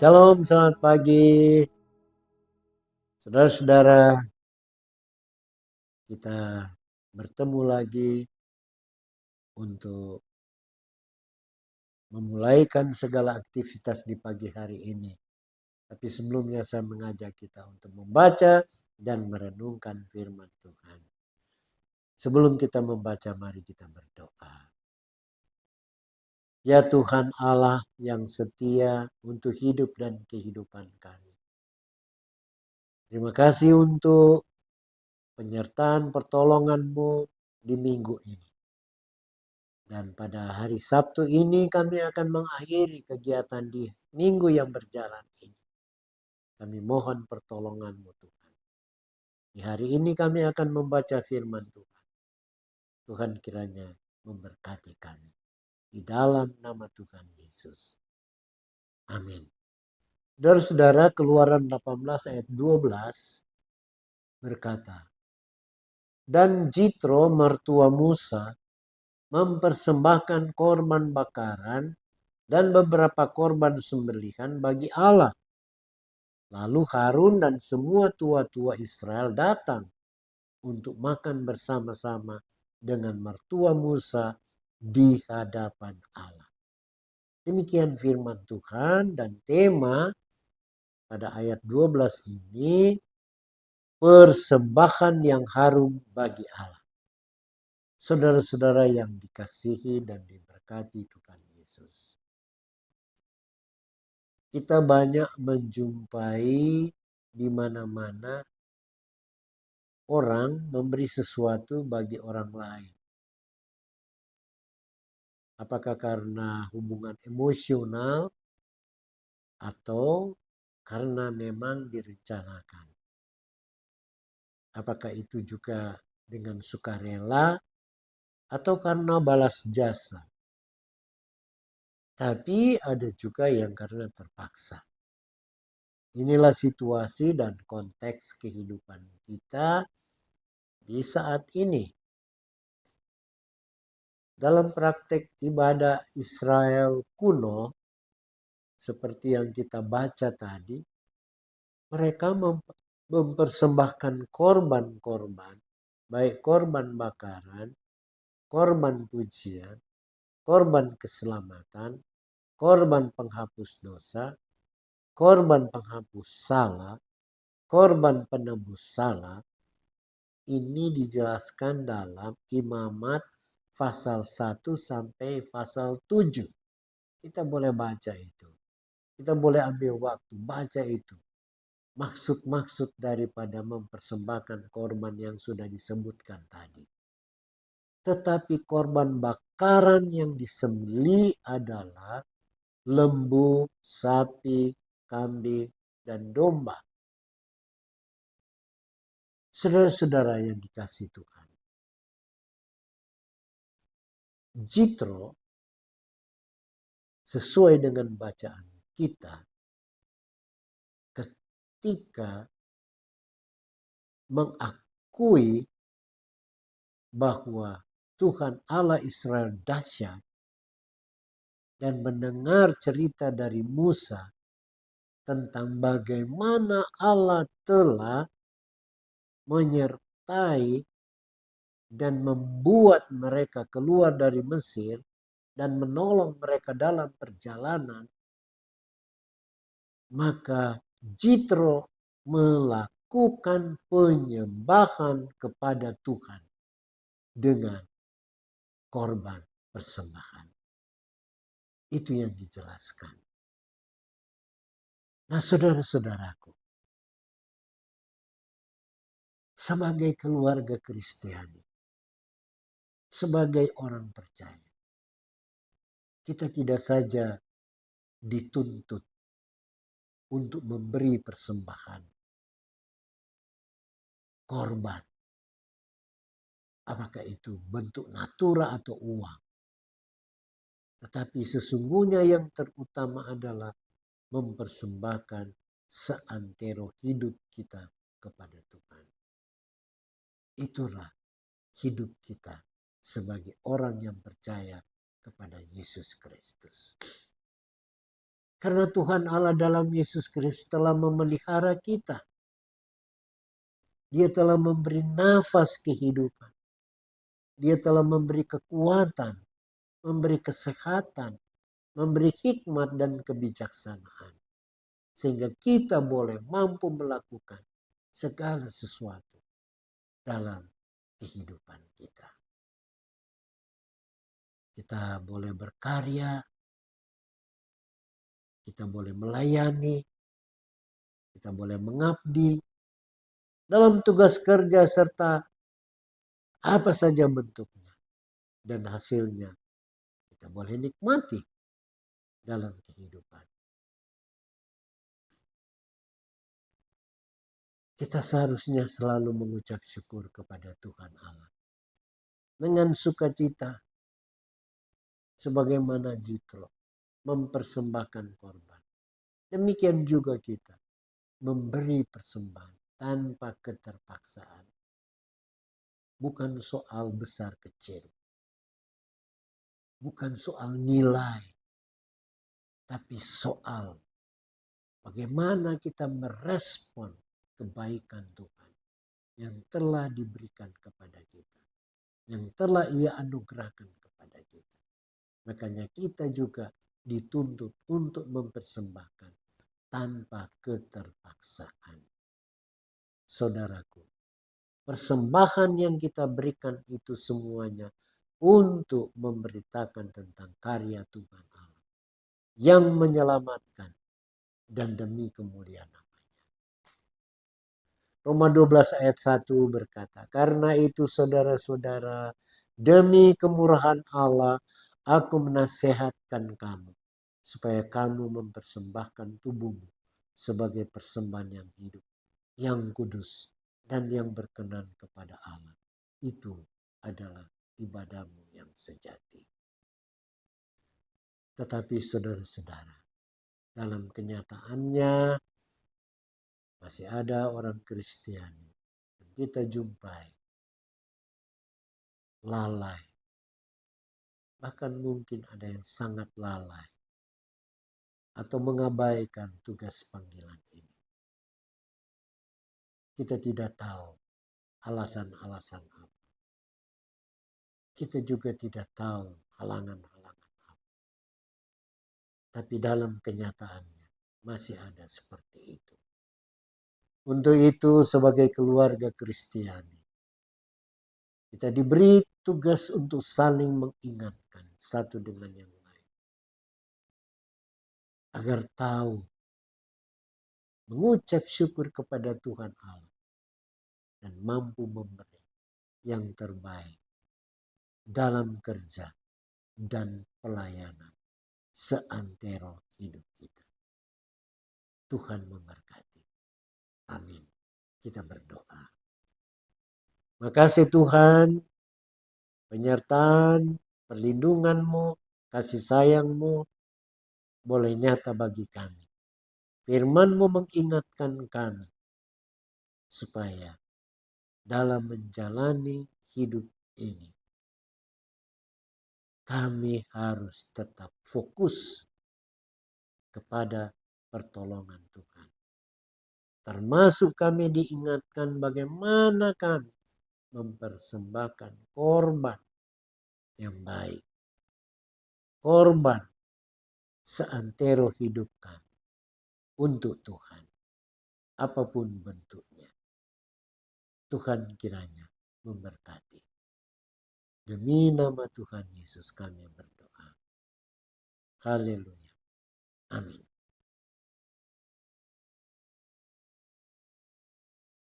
Shalom, selamat pagi. Saudara-saudara, kita bertemu lagi untuk memulaikan segala aktivitas di pagi hari ini. Tapi sebelumnya saya mengajak kita untuk membaca dan merenungkan firman Tuhan. Sebelum kita membaca, mari kita berdoa. Ya Tuhan Allah yang setia untuk hidup dan kehidupan kami. Terima kasih untuk penyertaan pertolongan-Mu di minggu ini. Dan pada hari Sabtu ini kami akan mengakhiri kegiatan di minggu yang berjalan ini. Kami mohon pertolongan-Mu Tuhan. Di hari ini kami akan membaca firman Tuhan. Tuhan kiranya memberkati kami. Di dalam nama Tuhan Yesus. Amin. Saudara-saudara, Keluaran 18 ayat 12 berkata, dan Jitro mertua Musa mempersembahkan korban bakaran dan beberapa korban sembelihan bagi Allah. Lalu Harun dan semua tua-tua Israel datang untuk makan bersama-sama dengan mertua Musa di hadapan Allah. Demikian firman Tuhan, dan tema pada ayat 12 ini persembahan yang harum bagi Allah. Saudara-saudara yang dikasihi dan diberkati Tuhan Yesus. Kita banyak menjumpai di mana-mana orang memberi sesuatu bagi orang lain. Apakah karena hubungan emosional atau karena memang direncanakan. Apakah itu juga dengan sukarela atau karena balas jasa. Tapi ada juga yang karena terpaksa. Inilah situasi dan konteks kehidupan kita di saat ini. Dalam praktek ibadah Israel kuno, seperti yang kita baca tadi, mereka mempersembahkan korban-korban, baik korban bakaran, korban pujian, korban keselamatan, korban penghapus dosa, korban penghapus salah, korban penebus salah. Ini dijelaskan dalam Imamat pasal 1 sampai pasal 7. Kita boleh baca itu. Kita boleh ambil waktu baca itu. Maksud-maksud daripada mempersembahkan korban yang sudah disebutkan tadi. Tetapi korban bakaran yang disembelih adalah lembu, sapi, kambing, dan domba. Saudara-saudara yang dikasihi Tuhan. Jitro sesuai dengan bacaan kita ketika mengakui bahwa Tuhan Allah Israel dahsyat dan mendengar cerita dari Musa tentang bagaimana Allah telah menyertai dan membuat mereka keluar dari Mesir dan menolong mereka dalam perjalanan, maka Jitro melakukan penyembahan kepada Tuhan dengan korban persembahan. Itu yang dijelaskan. Nah, saudara-saudaraku, sebagai keluarga Kristiani, sebagai orang percaya, kita tidak saja dituntut untuk memberi persembahan korban. Apakah itu bentuk natura atau uang. Tetapi sesungguhnya yang terutama adalah mempersembahkan seantero hidup kita kepada Tuhan. Itulah hidup kita sebagai orang yang percaya kepada Yesus Kristus. Karena Tuhan Allah dalam Yesus Kristus telah memelihara kita. Dia telah memberi nafas kehidupan. Dia telah memberi kekuatan, memberi kesehatan, memberi hikmat dan kebijaksanaan. Sehingga kita boleh mampu melakukan segala sesuatu dalam kehidupan kita. Kita boleh berkarya, kita boleh melayani, kita boleh mengabdi dalam tugas kerja serta apa saja bentuknya. Dan hasilnya kita boleh nikmati dalam kehidupan. Kita seharusnya selalu mengucap syukur kepada Tuhan Allah. Dengan sukacita, sebagaimana Jitro mempersembahkan korban. Demikian juga kita memberi persembahan tanpa keterpaksaan. Bukan soal besar kecil. Bukan soal nilai. Tapi soal bagaimana kita merespon kebaikan Tuhan yang telah diberikan kepada kita. Yang telah Ia anugerahkan kepada kita. Makanya kita juga dituntut untuk mempersembahkan tanpa keterpaksaan. Saudaraku, persembahan yang kita berikan itu semuanya untuk memberitakan tentang karya Tuhan Allah yang menyelamatkan dan demi kemuliaan namanya. Roma 12 ayat 1 berkata, karena itu saudara-saudara, demi kemurahan Allah, aku menasihatkan kamu, supaya kamu mempersembahkan tubuhmu sebagai persembahan yang hidup, yang kudus, dan yang berkenan kepada Allah. Itu adalah ibadahmu yang sejati. Tetapi saudara-saudara, dalam kenyataannya masih ada orang Kristiani yang kita jumpai lalai. Bahkan mungkin ada yang sangat lalai atau mengabaikan tugas panggilan ini. Kita tidak tahu alasan-alasan apa. Kita juga tidak tahu halangan-halangan apa. Tapi dalam kenyataannya masih ada seperti itu. Untuk itu sebagai keluarga Kristiani, kita diberi tugas untuk saling mengingatkan satu dengan yang lain. Agar tahu mengucap syukur kepada Tuhan Allah dan mampu memberi yang terbaik dalam kerja dan pelayanan seantero hidup kita. Tuhan memberkati. Amin. Kita berdoa. Makasih Tuhan, penyertaan, perlindungan-Mu, kasih sayang-Mu boleh nyata bagi kami. Firman-Mu mengingatkan kami supaya dalam menjalani hidup ini kami harus tetap fokus kepada pertolongan Tuhan. Termasuk kami diingatkan bagaimana kami mempersembahkan korban yang baik. Korban seantero hidup kami untuk Tuhan. Apapun bentuknya. Tuhan kiranya memberkati. Demi nama Tuhan Yesus kami berdoa. Haleluya. Amin.